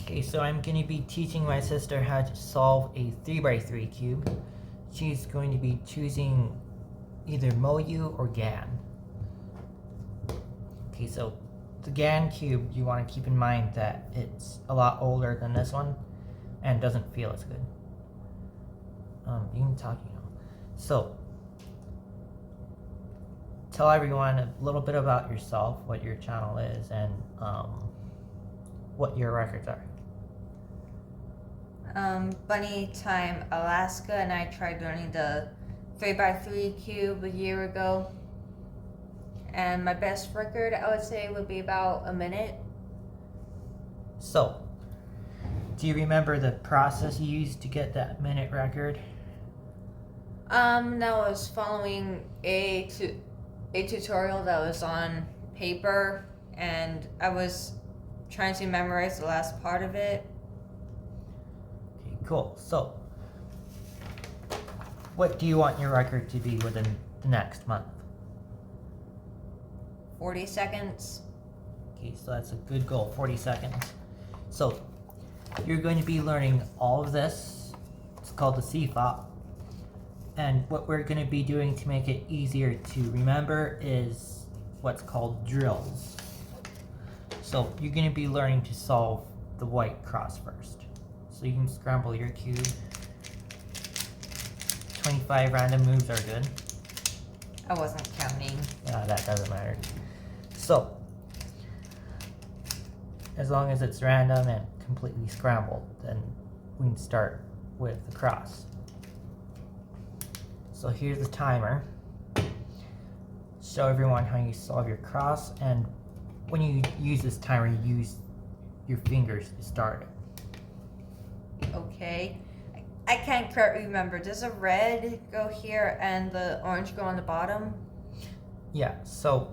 Okay, so I'm going to be teaching my sister how to solve a 3x3 cube. She's going to be choosing either MoU or GAN. Okay, so the GAN cube, you want to keep in mind that it's a lot older than this one and doesn't feel as good. You can talk, So, tell everyone a little bit about yourself, what your channel is, and what your records are. Bunny Time Alaska, and I tried learning the 3x3 cube a year ago. And my best record, I would say, would be about a minute. So, do you remember the process you used to get that minute record? No, I was following a tutorial that was on paper, and I was trying to memorize the last part of it. Okay, cool. So, what do you want your record to be within the next month? 40 seconds. Okay, so that's a good goal, 40 seconds. So, you're going to be learning all of this. It's called the CFOP. And what we're going to be doing to make it easier to remember is what's called drills. So, you're going to be learning to solve the white cross first. So you can scramble your cube. 25 random moves are good. I wasn't counting. That doesn't matter. So, as long as it's random and completely scrambled, then we can start with the cross. So here's the timer. Show everyone how you solve your cross, and when you use this timer, you use your fingers to start it. Okay. I can't quite remember. Does the red go here and the orange go on the bottom? Yeah, so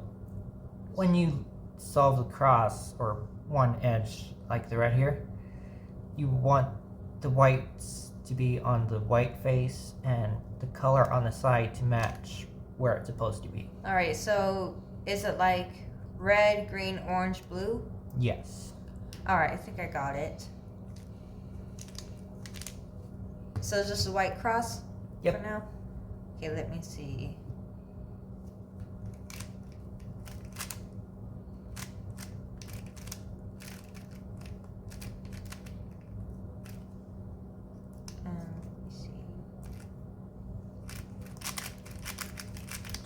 when you solve the cross or one edge like the red here, you want the whites to be on the white face and the color on the side to match where it's supposed to be. Alright, so is it like red, green, orange, blue? Yes. Alright, I think I got it. So is this a white cross? Yep. For now? Okay, let me see. Let me see.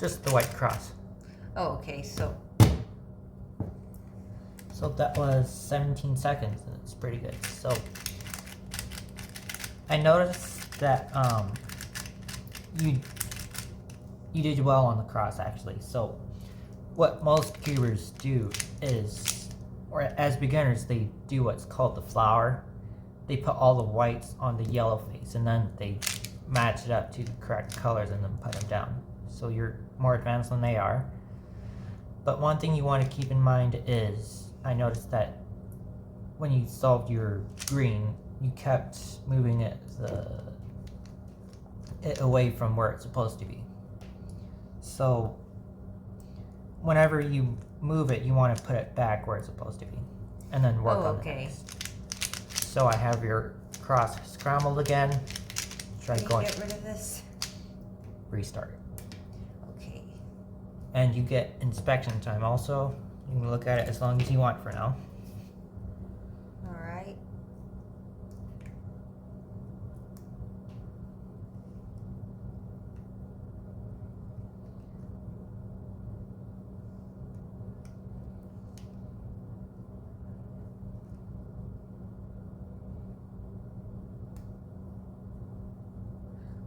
Just the white cross. Oh, okay, so that was 17 seconds, and it's pretty good. So I noticed that you did well on the cross, actually. So what most cubers do is, or as beginners, they do what's called the flower. They put all the whites on the yellow face, and then they match it up to the correct colors and then put them down. So you're more advanced than they are. But one thing you want to keep in mind is, I noticed that when you solved your green, you kept moving it away from where it's supposed to be. So whenever you move it, you want to put it back where it's supposed to be, and then work on okay. the next. So I have your cross scrambled again. Try can you going. get rid of this? Restart. Okay. And you get inspection time also. You can look at it as long as you want for now. Alright.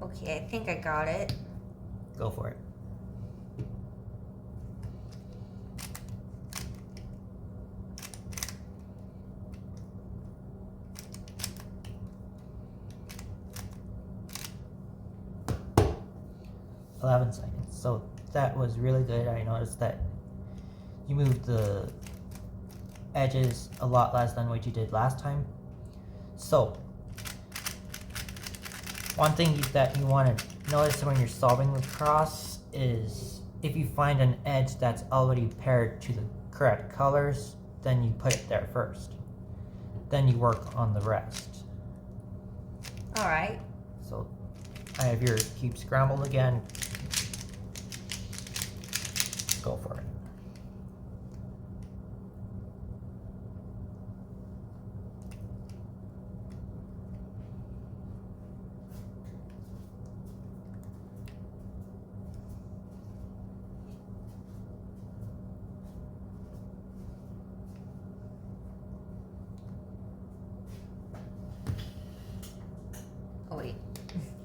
Okay, I think I got it. Go for it. $11 seconds. So that was really good. I noticed that you moved the edges a lot less than what you did last time. So one thing that you want to notice when you're solving the cross is if you find an edge that's already paired to the correct colors, then you put it there first. then you work on the rest. Alright. So I have your cube scrambled again. Go for it. Oh wait.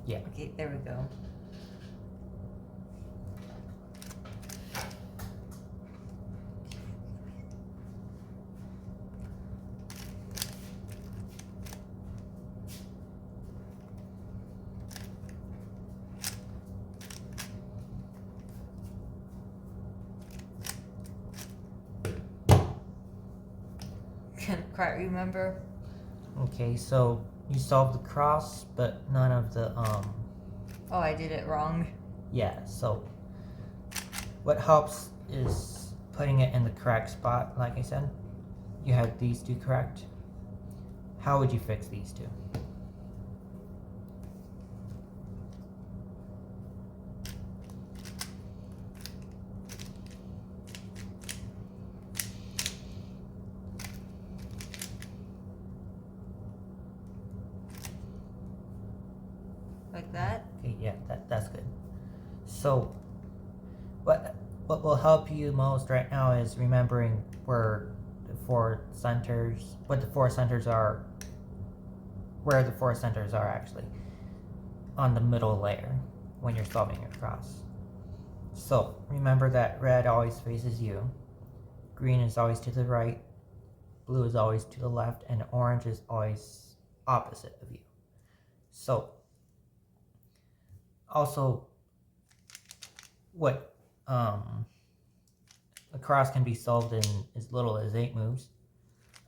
Yeah. Okay, there we go. Can't quite remember. Okay, so you solved the cross, but none of the Oh, I did it wrong. yeah, so what helps is putting it in the correct spot. Like I said, you had these two correct. How would you fix these two? Like that. Okay, yeah, that's good. So what will help you most right now is remembering where the four centers, what the four centers are, where the four centers are actually on the middle layer when you're solving your cross. So remember that red always faces you, green is always to the right, blue is always to the left, and orange is always opposite of you. So also what a cross can be solved in as little as 8 moves.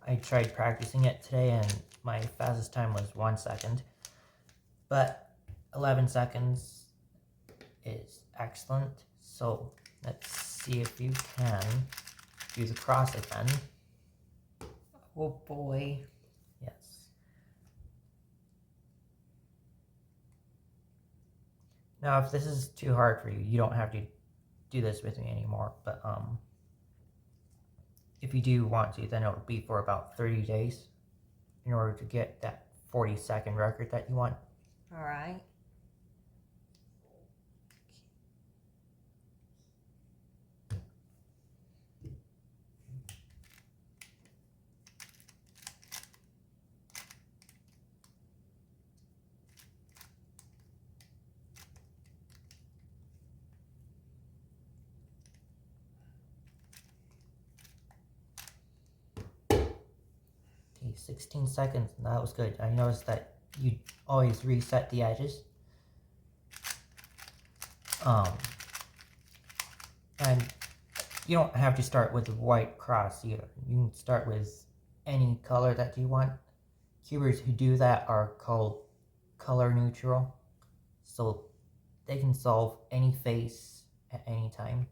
I tried practicing it today and my fastest time was 1 second, but 11 seconds is excellent. So let's see if you can do the cross again. Oh boy. Yes. Now if this is too hard for you, you don't have to do this with me anymore, but if you do want to, then it'll be for about 30 days in order to get that 40-second record that you want. Alright. Okay, 16 seconds, that was good. I noticed that you always reset the edges. And you don't have to start with the white cross either. You can start with any color that you want. Cubers who do that are called color neutral. So they can solve any face at any time.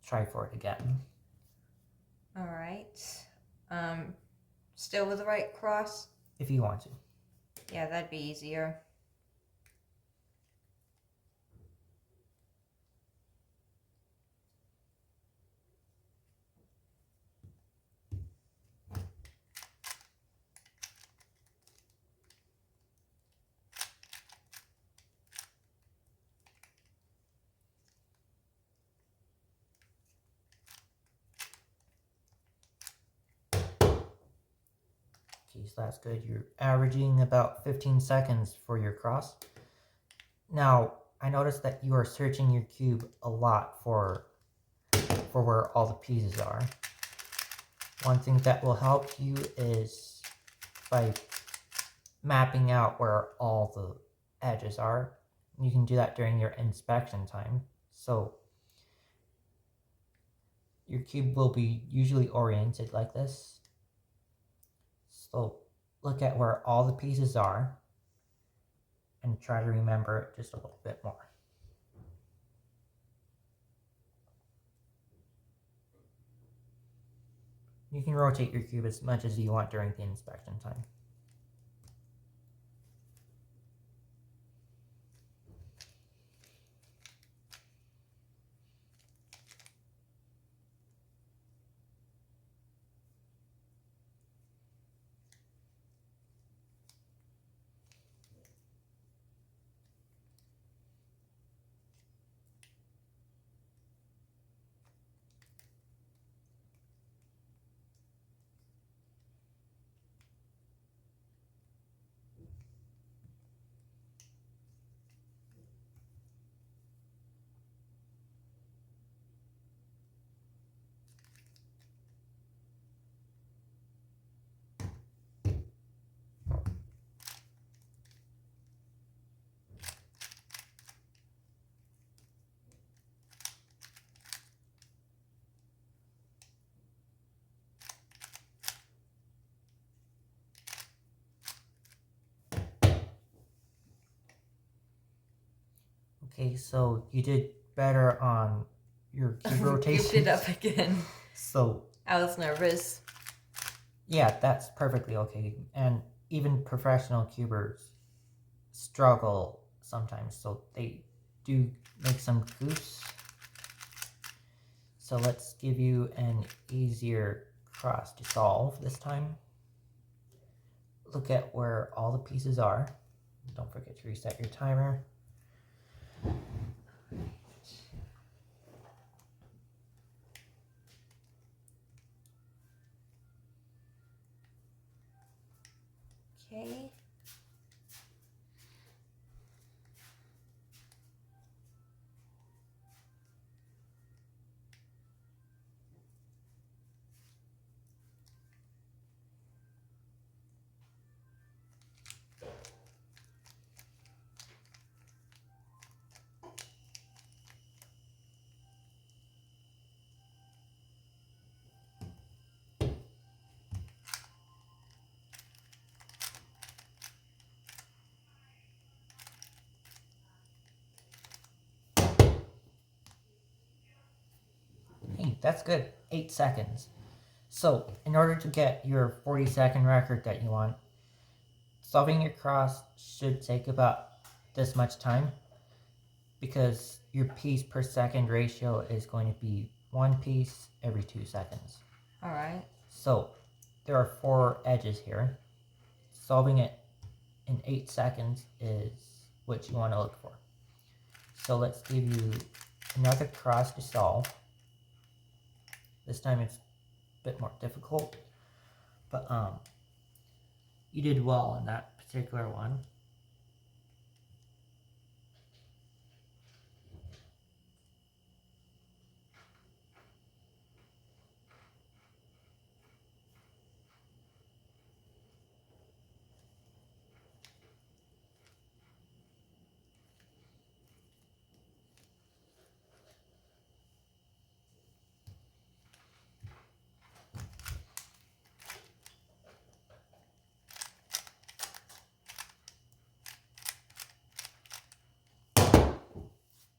Try for it again. Alright. Still with the right cross? If you want to. Yeah, that'd be easier. Okay, so that's good. You're averaging about 15 seconds for your cross. Now, I noticed that you are searching your cube a lot for where all the pieces are. One thing that will help you is by mapping out where all the edges are. You can do that during your inspection time. So your cube will be usually oriented like this. So look at where all the pieces are and try to remember it just a little bit more. You can rotate your cube as much as you want during the inspection time. Okay, so you did better on your cube rotation. Goofed it up again. So I was nervous. yeah, that's perfectly okay. And even professional cubers struggle sometimes, so they do make some goofs. So let's give you an easier cross to solve this time. Look at where all the pieces are. Don't forget to reset your timer. Okay. Hey, that's good. 8 seconds. So, in order to get your 40-second record that you want, solving your cross should take about this much time because your piece per second ratio is going to be 1 piece every 2 seconds. Alright. So, there are 4 edges here. Solving it in 8 seconds is what you want to look for. So let's give you another cross to solve. This time it's a bit more difficult, but you did well on that particular one.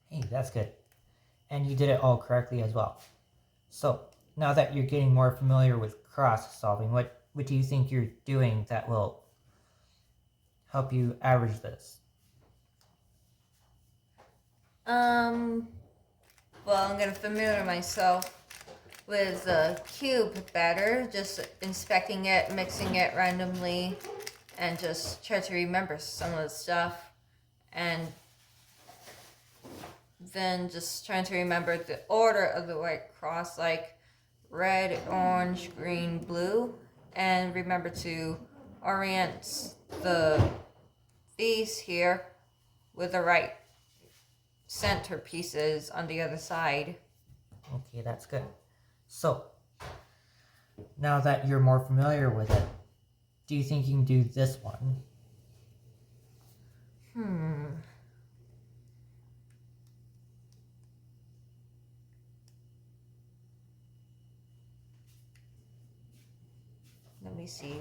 Hey, that's good. And you did it all correctly as well. So, now that you're getting more familiar with cross solving, what do you think you're doing that will help you average this? Well, I'm gonna familiar myself with the cube better, just inspecting it, mixing it randomly, and just try to remember some of the stuff. And then just trying to remember the order of the white cross, like red, orange, green, blue, and remember to orient these here with the right center pieces on the other side. Okay, that's good. So, now that you're more familiar with it, do you think you can do this one? Let me see.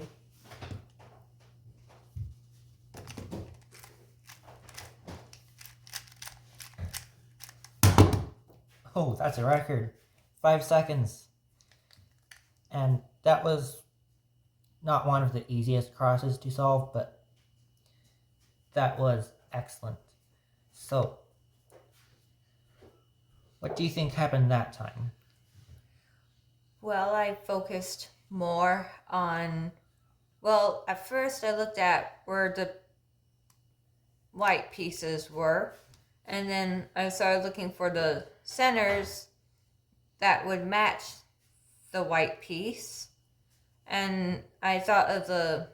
Oh, that's a record. 5 seconds. And that was not one of the easiest crosses to solve, but that was excellent. So, what do you think happened that time? Well, I focused more on, well, at first I looked at where the white pieces were, and then I started looking for the centers that would match the white piece. And I thought of the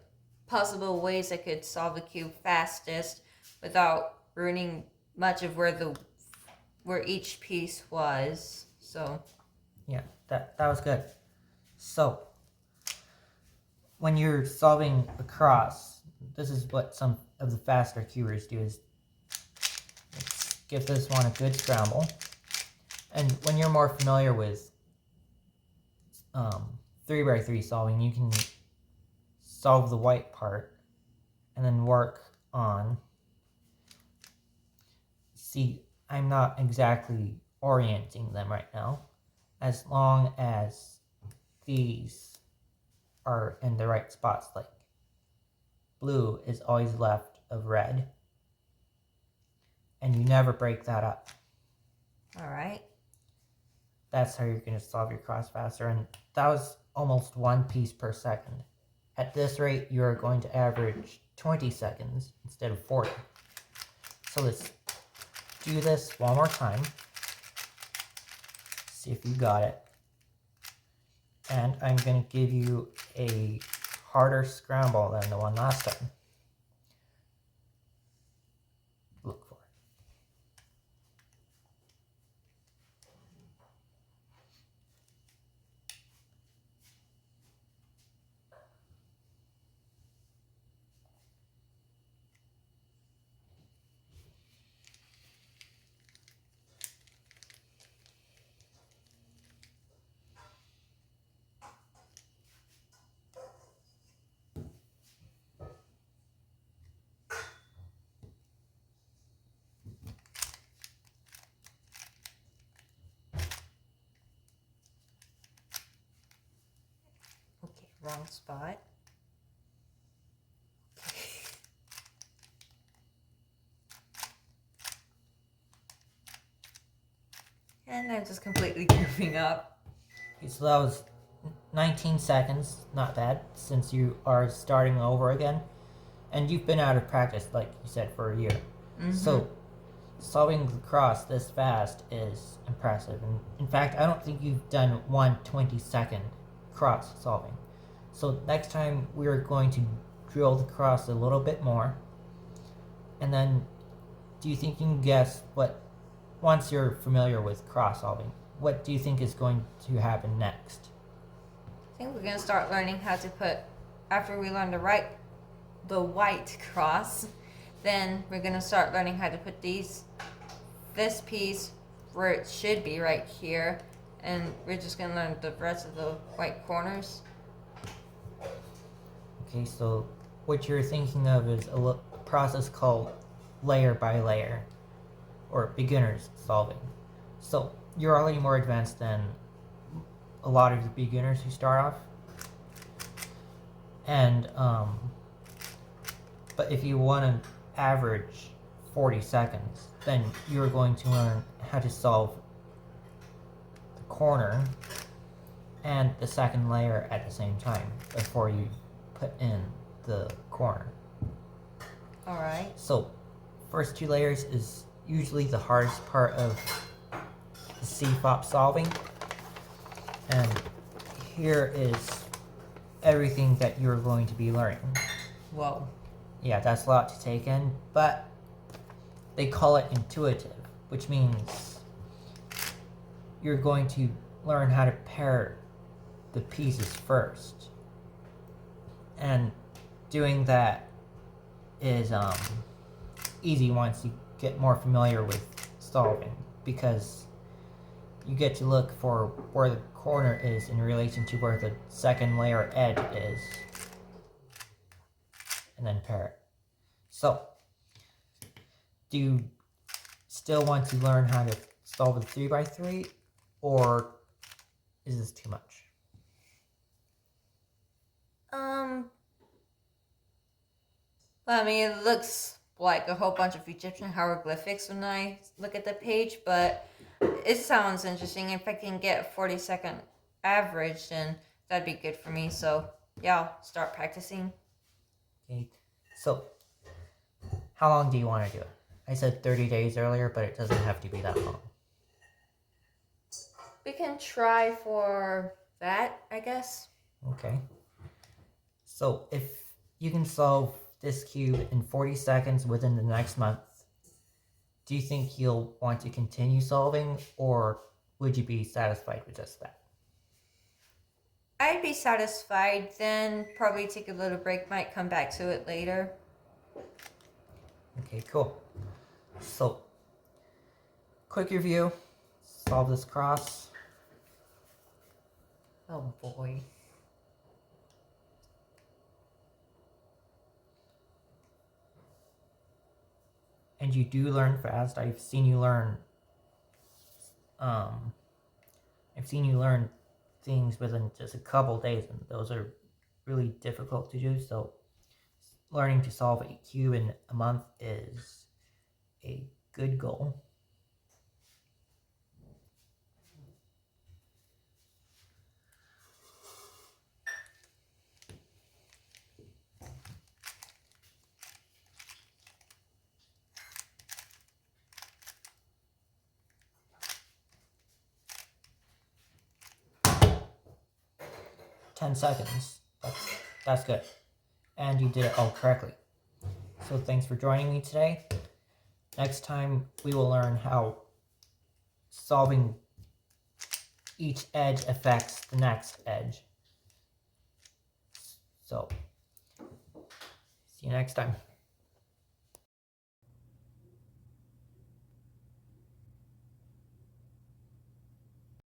possible ways I could solve the cube fastest without ruining much of where each piece was. So Yeah, that was good. So, when you're solving a cross, this is what some of the faster cubers do is let's give this one a good scramble. And when you're more familiar with 3x3 solving, you can solve the white part and then work on, see, I'm not exactly orienting them right now, as long as these are in the right spots, like blue is always left of red, and you never break that up. all right. That's how you're going to solve your cross faster, and that was almost 1 piece per second. At this rate, you're going to average 20 seconds instead of 40. So let's do this one more time. See if you got it. And I'm going to give you a harder scramble than the one last time. Look for it. Okay, wrong spot. And I'm just completely goofing up. Okay, so that was 19 seconds. Not bad, since you are starting over again. And you've been out of practice, like you said, for a year. Mm-hmm. So, solving the cross this fast is impressive. And in fact, I don't think you've done 1 20-second cross solving. So next time we're going to drill the cross a little bit more. And then, do you think you can guess what, once you're familiar with cross solving, what do you think is going to happen next? I think we're gonna start learning how to put, after we learn the white cross, then we're gonna start learning how to put this piece where it should be right here, and we're just gonna learn the rest of the white corners. Okay, so what you're thinking of is a process called layer by layer, or beginner's solving. So you're already more advanced than a lot of the beginners who start off. And, but if you want to average 40 seconds, then you're going to learn how to solve the corner and the second layer at the same time before you put in the corner. Alright. So, first 2 layers is usually the hardest part of the CFOP solving. And here is everything that you're going to be learning. Whoa. Yeah, that's a lot to take in, but they call it intuitive, which means you're going to learn how to pair the pieces first. And doing that is easy once you get more familiar with solving, because you get to look for where the corner is in relation to where the second layer edge is, and then pair it. So, do you still want to learn how to solve a 3x3, or is this too much? I mean, it looks like a whole bunch of Egyptian hieroglyphics when I look at the page, but it sounds interesting. If I can get a 40-second average, then that'd be good for me. So, yeah, I'll start practicing. Okay. So, how long do you want to do it? I said 30 days earlier, but it doesn't have to be that long. We can try for that, I guess. Okay. So, if you can solve this cube in 40 seconds within the next month, do you think you'll want to continue solving, or would you be satisfied with just that? I'd be satisfied, then probably take a little break, might come back to it later. Okay, cool. So, quick review. Solve this cross. Oh boy. And you do learn fast. I've seen you learn things within just a couple days, and those are really difficult to do. So learning to solve a cube in a month is a good goal. "10 seconds. That's good. And you did it all correctly. So thanks for joining me today. Next time we will learn how solving each edge affects the next edge. So, see you next time.